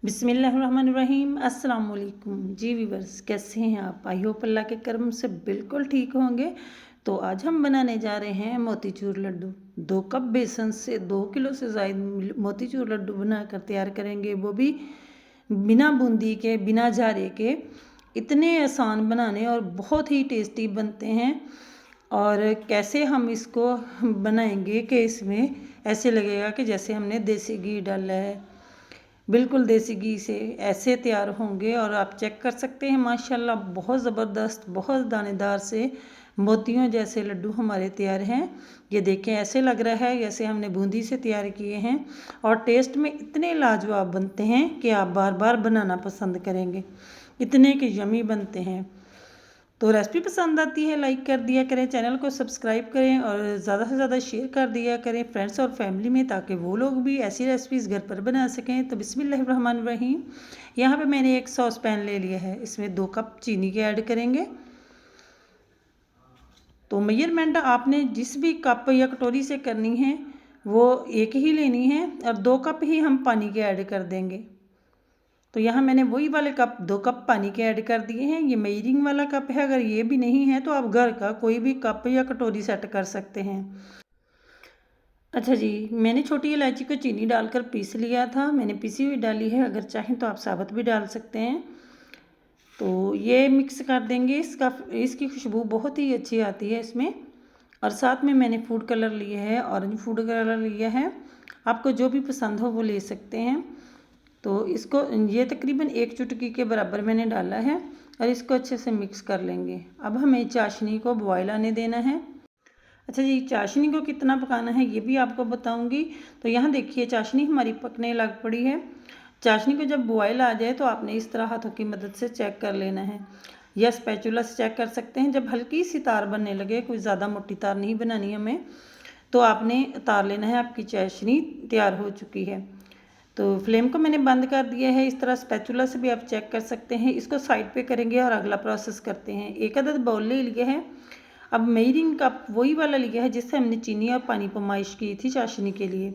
बिस्मिल्लाहिर्रहमानिर्रहीम। अस्सलाम वालेकुम जी वीवर्स, कैसे हैं आप? आई होप अल्लाह के करम से बिल्कुल ठीक होंगे। तो आज हम बनाने जा रहे हैं मोतीचूर लड्डू। 2 कप बेसन से 2 किलो से ज़ायद मोतीचूर लड्डू बनाकर तैयार करेंगे, वो भी बिना बूंदी के, बिना झारे के। इतने आसान बनाने और बहुत ही टेस्टी बनते हैं। और कैसे हम इसको बनाएंगे कि इसमें ऐसे लगेगा कि जैसे हमने देसी घी डाला है। बिल्कुल देसी घी से ऐसे तैयार होंगे और आप चेक कर सकते हैं माशाल्लाह बहुत ज़बरदस्त, बहुत दानेदार से मोतियों जैसे लड्डू हमारे तैयार हैं। ये देखें, ऐसे लग रहा है जैसे हमने बूंदी से तैयार किए हैं और टेस्ट में इतने लाजवाब बनते हैं कि आप बार बार बनाना पसंद करेंगे। इतने के यमी बनते हैं। तो रेसिपी पसंद आती है लाइक कर दिया करें, चैनल को सब्सक्राइब करें और ज़्यादा से ज़्यादा शेयर कर दिया करें फ्रेंड्स और फैमिली में, ताकि वो लोग भी ऐसी रेसिपीज़ घर पर बना सकें। तो बिस्मिल्लाहिर्रहमानिर्रहीम। यहाँ पे मैंने एक सॉस पैन ले लिया है, इसमें 2 कप चीनी के ऐड करेंगे। तो मेजरमेंट आपने जिस भी कप या कटोरी से करनी है वो एक ही लेनी है और 2 कप ही हम पानी के ऐड कर देंगे। तो यहाँ मैंने वही वाले कप 2 कप पानी के ऐड कर दिए हैं। ये मेजरिंग वाला कप है, अगर ये भी नहीं है तो आप घर का कोई भी कप या कटोरी सेट कर सकते हैं। अच्छा जी, मैंने छोटी इलायची को चीनी डालकर पीस लिया था, मैंने पीसी हुई डाली है, अगर चाहें तो आप साबुत भी डाल सकते हैं। तो ये मिक्स कर देंगे, इसकी खुशबू बहुत ही अच्छी आती है इसमें। और साथ में मैंने फूड कलर लिया है, ऑरेंज फूड कलर लिया है, आपको जो भी पसंद हो वो ले सकते हैं। तो इसको ये तकरीबन 1 चुटकी के बराबर मैंने डाला है और इसको अच्छे से मिक्स कर लेंगे। अब हमें चाशनी को बॉयल आने देना है। अच्छा जी, चाशनी को कितना पकाना है ये भी आपको बताऊंगी। तो यहाँ देखिए चाशनी हमारी पकने लग पड़ी है। चाशनी को जब बॉयल आ जाए तो आपने इस तरह हाथों की मदद से चेक कर लेना है, या स्पैचुला से चेक कर सकते हैं। जब हल्की सी तार बनने लगे, कोई ज़्यादा मोटी तार नहीं बनानी हमें, तो आपने तार लेना है, आपकी चाशनी तैयार हो चुकी है। तो फ्लेम को मैंने बंद कर दिया है। इस तरह स्पैचुला से भी आप चेक कर सकते हैं। इसको साइड पे करेंगे और अगला प्रोसेस करते हैं। 1 अदद बाउल ले लिया है। अब मेजरिंग कप वही वाला लिया है जिससे हमने चीनी और पानी पमाइश की थी चाशनी के लिए।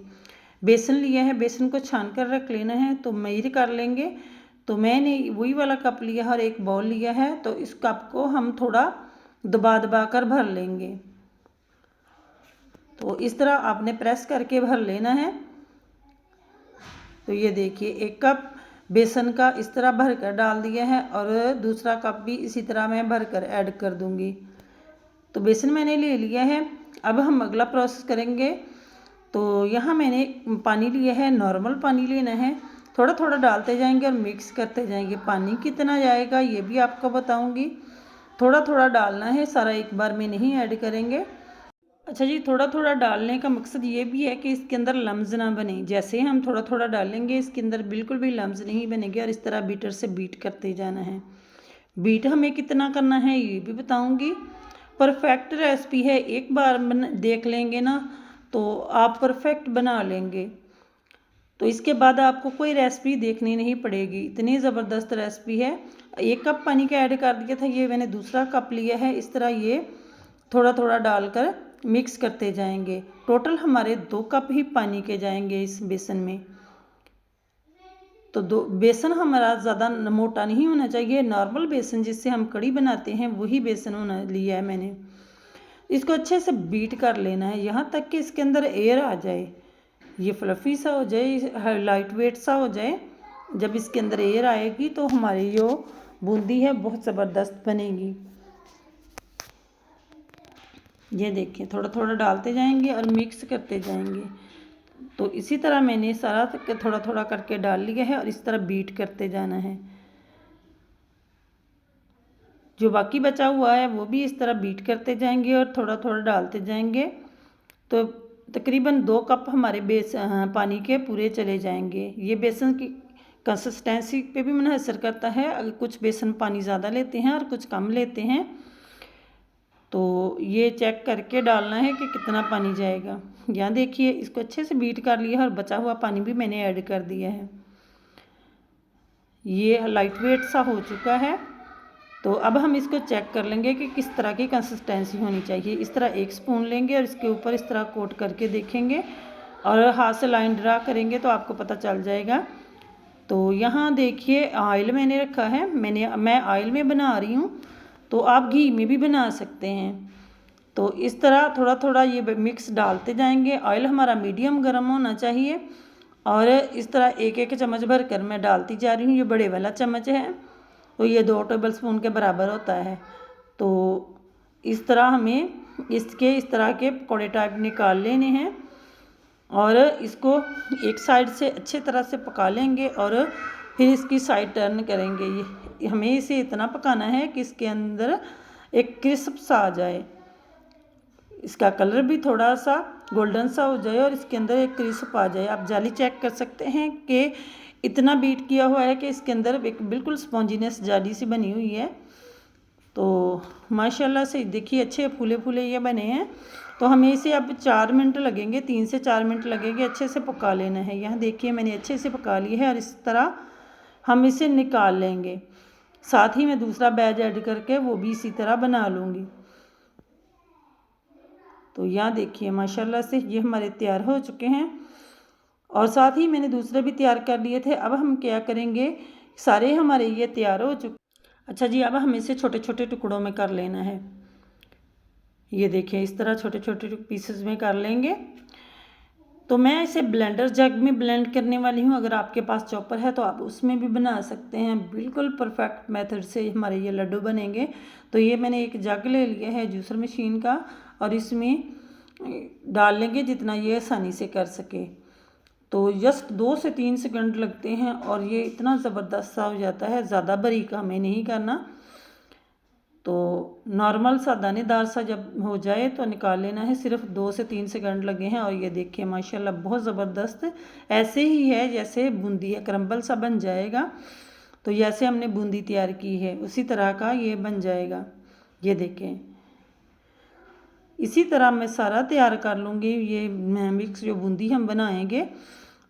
बेसन लिया है, बेसन को छान कर रख लेना है, तो मेजर कर लेंगे। तो मैंने वही वाला कप लिया है और एक बाउल लिया है, तो इस कप को हम थोड़ा दबा दबा कर भर लेंगे। तो इस तरह आपने प्रेस करके भर लेना है। तो ये देखिए 1 कप बेसन का इस तरह भर कर डाल दिया है और दूसरा कप भी इसी तरह मैं भर कर ऐड कर दूंगी। तो बेसन मैंने ले लिया है। अब हम अगला प्रोसेस करेंगे। तो यहाँ मैंने पानी लिया है, नॉर्मल पानी लेना है, थोड़ा थोड़ा डालते जाएंगे और मिक्स करते जाएंगे। पानी कितना जाएगा ये भी आपको बताऊंगी। थोड़ा थोड़ा डालना है, सारा एक बार में नहीं ऐड करेंगे। अच्छा जी, थोड़ा थोड़ा डालने का मकसद ये भी है कि इसके अंदर लम्स ना बने। जैसे हम थोड़ा थोड़ा डालेंगे इसके अंदर बिल्कुल भी लम्स नहीं बनेंगे और इस तरह बीटर से बीट करते जाना है। बीट हमें कितना करना है ये भी बताऊंगी। परफेक्ट रेसिपी है, एक बार देख लेंगे ना तो आप परफेक्ट बना लेंगे। तो इसके बाद आपको कोई रेसिपी देखनी नहीं पड़ेगी, इतनी ज़बरदस्त रेसिपी है। 1 कप पानी का ऐड कर दिया था, ये मैंने दूसरा कप लिया है। इस तरह ये थोड़ा थोड़ा डालकर मिक्स करते जाएंगे। टोटल हमारे 2 कप ही पानी के जाएंगे इस बेसन में। तो बेसन हमारा ज़्यादा मोटा नहीं होना चाहिए, नॉर्मल बेसन जिससे हम कड़ी बनाते हैं वही बेसन होना लिया है मैंने। इसको अच्छे से बीट कर लेना है यहाँ तक कि इसके अंदर एयर आ जाए, ये फ्लफ़ी सा हो जाए, लाइट वेट सा हो जाए। जब इसके अंदर एयर आएगी तो हमारी जो बूंदी है बहुत ज़बरदस्त बनेगी। ये देखिए थोड़ा थोड़ा डालते जाएंगे और मिक्स करते जाएंगे। तो इसी तरह मैंने सारा थोड़ा थोड़ा करके डाल लिया है और इस तरह बीट करते जाना है। जो बाकी बचा हुआ है वो भी इस तरह बीट करते जाएंगे और थोड़ा थोड़ा डालते जाएंगे। तो तकरीबन 2 कप हमारे पानी के पूरे चले जाएंगे। ये बेसन की कंसिस्टेंसी पे भी मुनहसर करता है, अगर कुछ बेसन पानी ज़्यादा लेते हैं और कुछ कम लेते हैं। तो ये चेक करके डालना है कि कितना पानी जाएगा। यहाँ देखिए इसको अच्छे से बीट कर लिया है और बचा हुआ पानी भी मैंने ऐड कर दिया है। ये लाइट वेट सा हो चुका है। तो अब हम इसको चेक कर लेंगे कि किस तरह की कंसिस्टेंसी होनी चाहिए। इस तरह 1 स्पून लेंगे और इसके ऊपर इस तरह कोट करके देखेंगे और हाथ से लाइन ड्रा करेंगे तो आपको पता चल जाएगा तो यहाँ देखिए ऑयल मैंने रखा है, मैं ऑयल में बना रही हूँ, तो आप घी में भी बना सकते हैं। तो इस तरह थोड़ा थोड़ा ये मिक्स डालते जाएंगे। ऑयल हमारा मीडियम गर्म होना चाहिए और इस तरह एक एक चम्मच भर कर मैं डालती जा रही हूँ। ये बड़े वाला चम्मच है तो ये 2 टेबल स्पून के बराबर होता है। तो इस तरह हमें इसके इस तरह के पकौड़े टाइप निकाल लेने हैं और इसको एक साइड से अच्छे तरह से पका लेंगे और फिर इसकी साइड टर्न करेंगे। ये हमें इसे इतना पकाना है कि इसके अंदर एक क्रिस्प सा आ जाए, इसका कलर भी थोड़ा सा गोल्डन सा हो जाए और इसके अंदर एक क्रिस्प आ जाए। आप जाली चेक कर सकते हैं कि इतना बीट किया हुआ है कि इसके अंदर एक बिल्कुल स्पॉन्जीनेस जाली सी बनी हुई है। तो माशाल्लाह से देखिए अच्छे फूले फूले ये बने हैं। तो हमें इसे अब 4 मिनट लगेंगे, 3 से 4 मिनट लगेंगे अच्छे से पका लेना है। यहाँ देखिए मैंने अच्छे से पका ली है और इस तरह हम इसे निकाल लेंगे। साथ ही मैं दूसरा बैच ऐड करके वो भी इसी तरह बना लूँगी। तो यहाँ देखिए माशाल्लाह से ये हमारे तैयार हो चुके हैं और साथ ही मैंने दूसरे भी तैयार कर लिए थे। अब हम क्या करेंगे, सारे हमारे ये तैयार हो चुके। अच्छा जी, अब हम इसे छोटे छोटे टुकड़ों में कर लेना है। ये देखिए इस तरह छोटे छोटे पीसेस में कर लेंगे। तो मैं इसे ब्लेंडर जग में ब्लेंड करने वाली हूँ। अगर आपके पास चॉपर है तो आप उसमें भी बना सकते हैं। बिल्कुल परफेक्ट मेथड से हमारे ये लड्डू बनेंगे। तो ये मैंने एक जग ले लिया है जूसर मशीन का और इसमें डाल लेंगे जितना ये आसानी से कर सके। तो जस्ट 2 से 3 सेकंड लगते हैं और ये इतना ज़बरदस्त सा हो जाता है। ज़्यादा बारीक हमें नहीं करना। तो नॉर्मल सा दानेदार सा जब हो जाए तो निकाल लेना है। सिर्फ 2 से 3 सेकंड लगे हैं और ये देखिए माशाल्लाह बहुत ज़बरदस्त ऐसे ही है जैसे बूंदी है, क्रम्बल सा बन जाएगा। तो जैसे हमने बूंदी तैयार की है उसी तरह का ये बन जाएगा। ये देखें इसी तरह मैं सारा तैयार कर लूँगी। ये मिक्स जो बूंदी हम बनाएंगे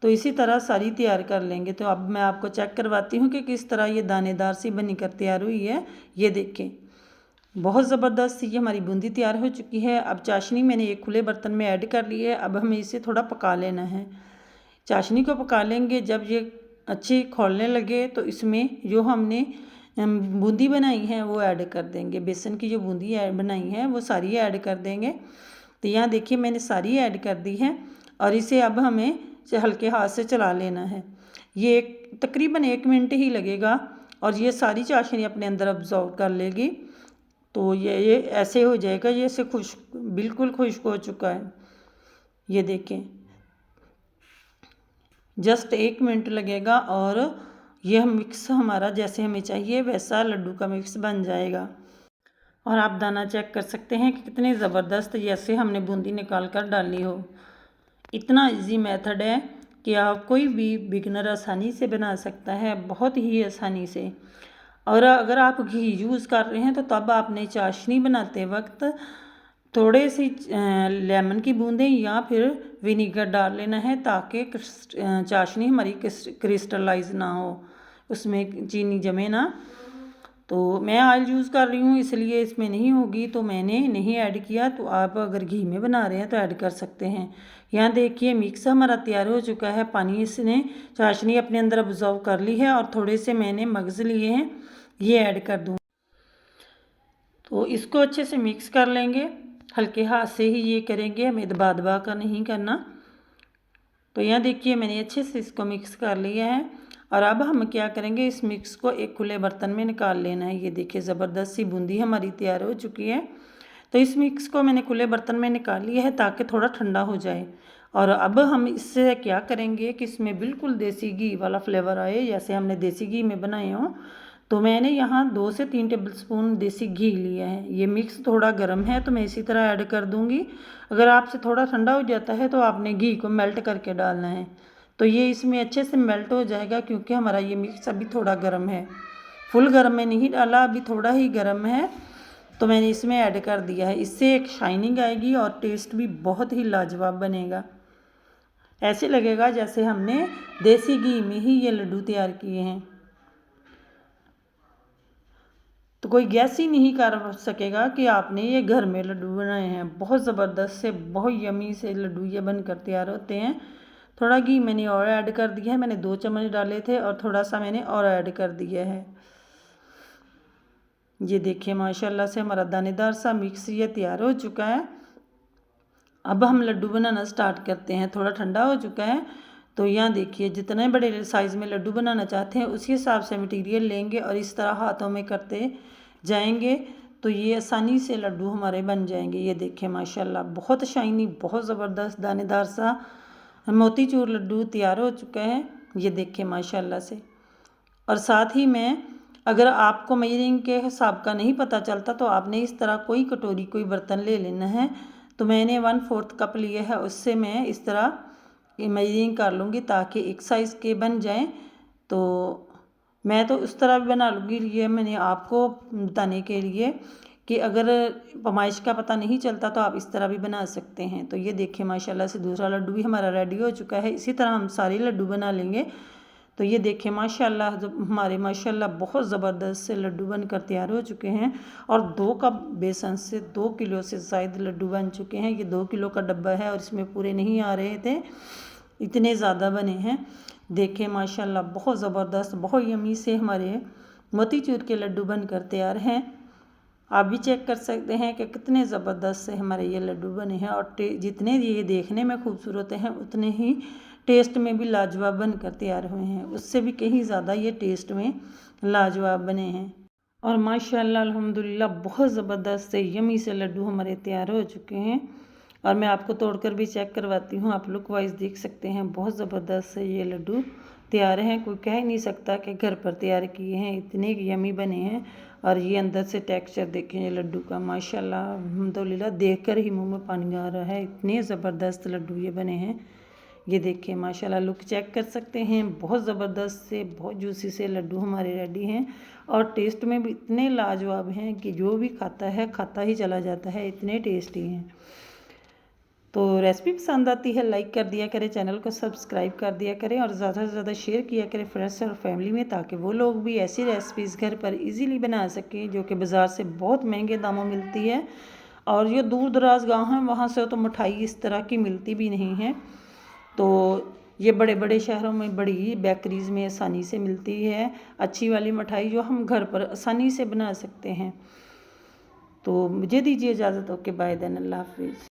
तो इसी तरह सारी तैयार कर लेंगे। तो अब मैं आपको चेक करवाती हूँ कि किस तरह ये दानेदार सी बनी कर तैयार हुई है। ये देखें बहुत ज़बरदस्त ये हमारी बूंदी तैयार हो चुकी है। अब चाशनी मैंने एक खुले बर्तन में ऐड कर ली है। अब हमें इसे थोड़ा पका लेना है। चाशनी को पका लेंगे। जब ये अच्छी खौलने लगे तो इसमें जो हमने बूंदी बनाई है वो ऐड कर देंगे। बेसन की जो बूंदी बनाई है वो सारी ऐड कर देंगे। तो यहाँ देखिए मैंने सारी ऐड कर दी है और इसे अब हमें हल्के हाथ से चला लेना है। ये तकरीबन 1 मिनट ही लगेगा और ये सारी चाशनी अपने अंदर अब्जॉर्व कर लेगी। तो ये ऐसे हो जाएगा, ये ऐसे खुश्क बिल्कुल खुश्क हो चुका है। ये देखें जस्ट 1 मिनट लगेगा और यह मिक्स हमारा जैसे हमें चाहिए वैसा लड्डू का मिक्स बन जाएगा। और आप दाना चेक कर सकते हैं कि कितने ज़बरदस्त जैसे हमने बूंदी निकाल कर डाली हो। इतना इजी मेथड है कि आप कोई भी बिगनर आसानी से बना सकता है, बहुत ही आसानी से। और अगर आप घी यूज़ कर रहे हैं तो तब आपने चाशनी बनाते वक्त थोड़े सी लेमन की बूंदें या फिर विनीगर डाल लेना है ताकि चाशनी हमारी क्रिस्टलाइज ना हो, उसमें चीनी जमे ना। तो मैं ऑयल यूज़ कर रही हूँ इसलिए इसमें नहीं होगी तो मैंने नहीं ऐड किया। तो आप अगर घी में बना रहे हैं तो ऐड कर सकते हैं। यहाँ देखिए मिक्स हमारा तैयार हो चुका है। पानी इसने चाशनी अपने अंदर अब्जॉर्व कर ली है और थोड़े से मैंने मगज़ लिए हैं, ये ऐड कर दूँ। तो इसको अच्छे से मिक्स कर लेंगे। हल्के हाथ से ही ये करेंगे, हमें दबा दबा कर नहीं करना। तो यहाँ देखिए मैंने अच्छे से इसको मिक्स कर लिया है और अब हम क्या करेंगे, इस मिक्स को एक खुले बर्तन में निकाल लेना है। ये देखिए ज़बरदस्त सी बूंदी हमारी तैयार हो चुकी है। तो इस मिक्स को मैंने खुले बर्तन में निकाल लिया है ताकि थोड़ा ठंडा हो जाए। और अब हम इससे क्या करेंगे कि इसमें बिल्कुल देसी घी वाला फ्लेवर आए जैसे हमने देसी घी में बनाए हों। तो मैंने यहाँ 2 से 3 टेबलस्पून देसी घी लिया है। ये मिक्स थोड़ा गर्म है तो मैं इसी तरह ऐड कर दूँगी। अगर आपसे थोड़ा ठंडा हो जाता है तो आपने घी को मेल्ट करके डालना है। तो ये इसमें अच्छे से मेल्ट हो जाएगा क्योंकि हमारा ये मिक्स अभी थोड़ा गर्म है। फुल गर्म में नहीं डाला, अभी थोड़ा ही गर्म है तो मैंने इसमें ऐड कर दिया है। इससे एक शाइनिंग आएगी और टेस्ट भी बहुत ही लाजवाब बनेगा। ऐसे लगेगा जैसे हमने देसी घी में ही ये लड्डू तैयार किए हैं। तो कोई गैस ही नहीं कर सकेगा कि आपने ये घर में लड्डू बनाए हैं। बहुत ज़बरदस्त से बहुत यमी से लड्डू ये बनकर तैयार होते हैं। थोड़ा घी मैंने और ऐड कर दिया है, मैंने 2 चम्मच डाले थे और थोड़ा सा मैंने और ऐड कर दिया है। ये देखिए माशाल्लाह से हमारा दानेदार सा मिक्स ये तैयार हो चुका है। अब हम लड्डू बनाना स्टार्ट करते हैं। थोड़ा ठंडा हो चुका है तो यहाँ देखिए जितने बड़े साइज़ में लड्डू बनाना चाहते हैं उसी हिसाब से मटेरियल लेंगे और इस तरह हाथों में करते जाएंगे तो ये आसानी से लड्डू हमारे बन जाएंगे। ये देखिए माशाल्लाह बहुत शाइनी, बहुत ज़बरदस्त दानेदार सा मोतीचूर लड्डू तैयार हो चुका है। ये देखिए माशाल्लाह से। और साथ ही में अगर आपको मेजरिंग के हिसाब का नहीं पता चलता तो आपने इस तरह कोई कटोरी, कोई बर्तन ले लेना है। तो मैंने 1/4 कप लिया है, उससे मैं इस तरह मेजरिंग कर लूँगी ताकि एक साइज़ के बन जाएं। तो मैं तो उस तरह भी बना लूँगी। ये मैंने आपको बताने के लिए कि अगर पैमाइश का पता नहीं चलता तो आप इस तरह भी बना सकते हैं। तो ये देखिए माशाल्लाह से दूसरा लड्डू भी हमारा रेडी हो चुका है। इसी तरह हम सारे लड्डू बना लेंगे। तो ये देखिए माशाल्लाह हमारे माशाल्लाह बहुत ज़बरदस्त से लड्डू बनकर तैयार हो चुके हैं और 2 कप बेसन से 2 किलो से ज़ायद लड्डू बन चुके हैं। ये 2 किलो का डब्बा है और इसमें पूरे नहीं आ रहे थे, इतने ज़्यादा बने हैं। देखें माशाल्लाह बहुत ज़बरदस्त, बहुत यमी से हमारे मोतीचूर के लड्डू बनकर तैयार हैं। आप भी चेक कर सकते हैं कि कितने ज़बरदस्त से हमारे ये लड्डू बने हैं और जितने ये देखने में खूबसूरत हैं उतने ही टेस्ट में भी लाजवाब बनकर तैयार हुए हैं। उससे भी कहीं ज़्यादा ये टेस्ट में लाजवाब बने हैं और माशाल्लाह अल्हम्दुलिल्लाह बहुत ज़बरदस्त से यमी से लड्डू हमारे तैयार हो चुके हैं। और मैं आपको तोड़कर भी चेक करवाती हूँ, आप लुक वाइज देख सकते हैं। बहुत ज़बरदस्त से ये लड्डू तैयार हैं, कोई कह नहीं सकता कि घर पर तैयार किए हैं, इतने यमी बने हैं। और ये अंदर से टेक्सचर देखें ये लड्डू का, माशाल्लाह अल्हम्दुलिल्लाह देखकर ही मुंह में पानी आ रहा है, इतने ज़बरदस्त लड्डू ये बने हैं। ये देखिए माशाल्लाह लुक चेक कर सकते हैं, बहुत ज़बरदस्त से, बहुत जूसी से लड्डू हमारे रेडी हैं और टेस्ट में भी इतने लाजवाब हैं कि जो भी खाता है खाता ही चला जाता है, इतने टेस्टी हैं। तो रेसिपी पसंद आती है लाइक कर दिया करें, चैनल को सब्सक्राइब कर दिया करें और ज़्यादा से ज़्यादा शेयर किया करें फ्रेंड्स और फैमिली में, ताकि वो लोग भी ऐसी रेसिपीज़ घर पर इजीली बना सकें जो कि बाज़ार से बहुत महंगे दामों मिलती है। और ये दूर दराज गाँव हैं वहाँ से तो मिठाई इस तरह की मिलती भी नहीं है। तो ये बड़े बड़े शहरों में बड़ी बेकरीज़ में आसानी से मिलती है अच्छी वाली मिठाई जो हम घर पर आसानी से बना सकते हैं। तो मुझे दीजिए इजाज़त, ओके बाय देन, अल्लाह हाफिज़।